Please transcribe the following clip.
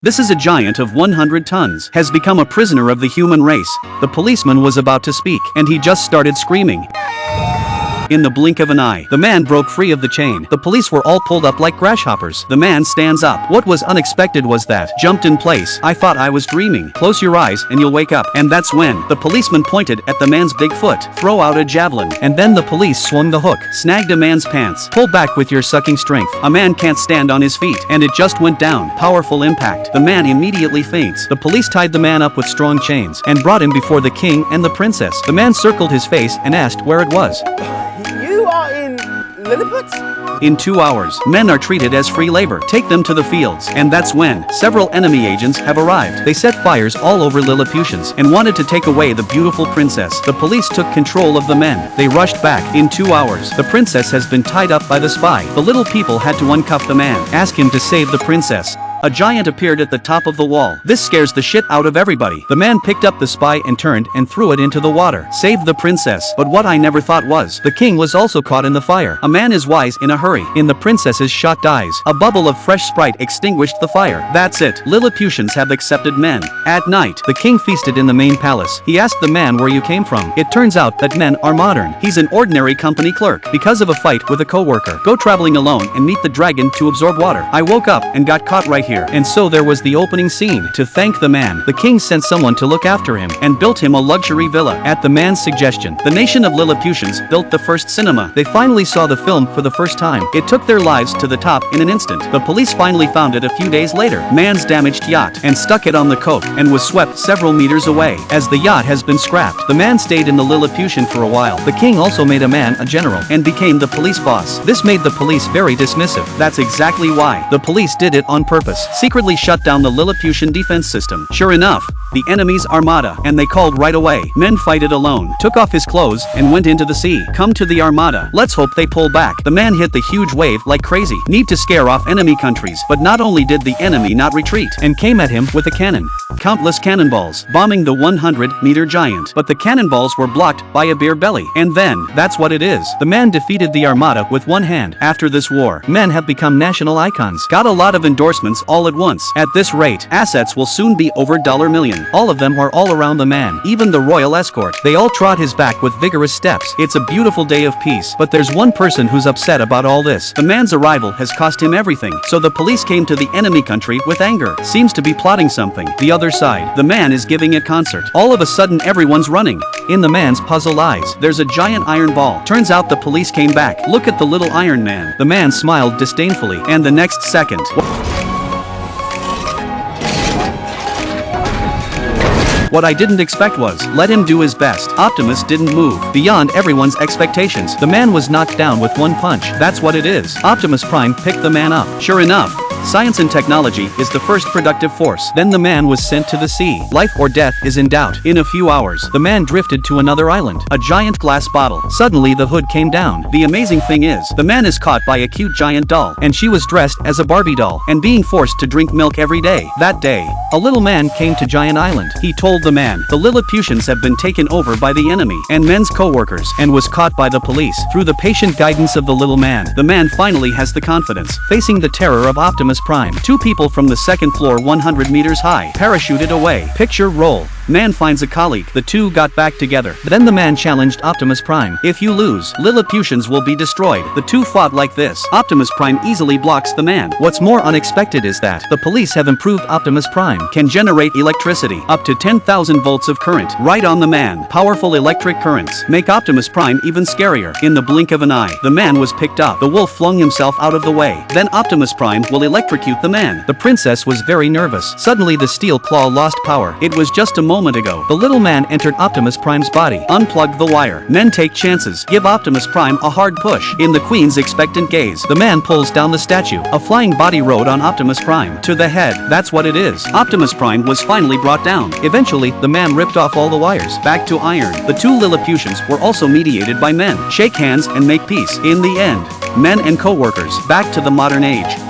This is a giant of 100 tons, has become a prisoner of the human race. The policeman was about to speak, and he just started screaming. In the blink of an eye, the man broke free of the chain. The police were all pulled up like grasshoppers. The man stands up. What was unexpected was that, jumped in place. I thought I was dreaming. Close your eyes and you'll wake up. And that's when, the policeman pointed at the man's big foot. Throw out a javelin. And then the police swung the hook. Snagged a man's pants. Pull back with your sucking strength. A man can't stand on his feet. And it just went down. Powerful impact. The man immediately faints. The police tied the man up with strong chains, and brought him before the king and the princess. The man circled his face and asked where it was. You are in Lilliput? In 2 hours, men are treated as free labor. Take them to the fields. And that's when several enemy agents have arrived. They set fires all over Lilliputians and wanted to take away the beautiful princess. The police took control of the men. They rushed back. In 2 hours, the princess has been tied up by the spy. The little people had to uncuff the man, ask him to save the princess. A giant appeared at the top of the wall. This scares the shit out of everybody. The man picked up the spy and turned and threw it into the water. Saved the princess. But what I never thought was, the king was also caught in the fire. A man is wise in a hurry. In the princess's shot dies. A bubble of fresh Sprite extinguished the fire. That's it. Lilliputians have accepted men. At night, the king feasted in the main palace. He asked the man where you came from. It turns out that men are modern. He's an ordinary company clerk. Because of a fight with a coworker. Go traveling alone and meet the dragon to absorb water. I woke up and got caught right here. And so there was the opening scene. To thank the man, the king sent someone to look after him and built him a luxury villa. At the man's suggestion, the nation of Lilliputians built the first cinema. They finally saw the film for the first time. It took their lives to the top in an instant. The police finally found it a few days later. Man's damaged yacht and stuck it on the coast and was swept several meters away. As the yacht has been scrapped, the man stayed in the Lilliputian for a while. The king also made a man a general and became the police boss. This made the police very dismissive. That's exactly why the police did it on purpose. Secretly shut down the Lilliputian defense system. Sure enough, the enemy's armada, and they called right away. Men fight it alone, took off his clothes, and went into the sea. Come to the armada. Let's hope they pull back. The man hit the huge wave like crazy. Need to scare off enemy countries. But not only did the enemy not retreat, and came at him with a cannon. Countless cannonballs, bombing the 100-meter giant. But the cannonballs were blocked by a beer belly. And then, that's what it is. The man defeated the armada with one hand. After this war, men have become national icons. Got a lot of endorsements all at once. At this rate, assets will soon be over $1 million. All of them are all around the man. Even the royal escort. They all trot his back with vigorous steps. It's a beautiful day of peace. But there's one person who's upset about all this. The man's arrival has cost him everything. So the police came to the enemy country with anger. Seems to be plotting something. The other side. The man is giving a concert. All of a sudden everyone's running. In the man's puzzled eyes, there's a giant iron ball. Turns out the police came back. Look at the little Iron Man. The man smiled disdainfully. And the next second. What I didn't expect was, let him do his best. Optimus didn't move. Beyond everyone's expectations, the man was knocked down with one punch. That's what it is. Optimus Prime picked the man up. Sure enough, science and technology is the first productive force. Then the man was sent to the sea. Life or death is in doubt. In a few hours, the man drifted to another island. A giant glass bottle. Suddenly the hood came down. The amazing thing is, the man is caught by a cute giant doll, and she was dressed as a Barbie doll, and being forced to drink milk every day. That day, a little man came to Giant Island. He told the man, the Lilliputians have been taken over by the enemy, and men's co-workers, and was caught by the police. Through the patient guidance of the little man, the man finally has the confidence, facing the terror of Optimus Prime. Two people from the second floor 100 meters high, parachuted away. Picture roll. Man finds a colleague. The two got back together. Then the man challenged Optimus Prime. If you lose, Lilliputians will be destroyed. The two fought like this. Optimus Prime easily blocks the man. What's more unexpected is that the police have improved Optimus Prime. Can generate electricity. Up to 10,000 volts of current. Right on the man. Powerful electric currents make Optimus Prime even scarier. In the blink of an eye, the man was picked up. The wolf flung himself out of the way. Then Optimus Prime will electrocute the man. The princess was very nervous. Suddenly the steel claw lost power. It was just a moment ago. The little man entered Optimus Prime's body, unplugged the wire. Men take chances. Give Optimus Prime a hard push. In the queen's expectant gaze, the man pulls down the statue. A flying body rode on Optimus Prime. To the head. That's what it is. Optimus Prime was finally brought down. Eventually, the man ripped off all the wires. Back to iron. The two Lilliputians were also mediated by men. Shake hands and make peace. In the end, men and co-workers. Back to the modern age.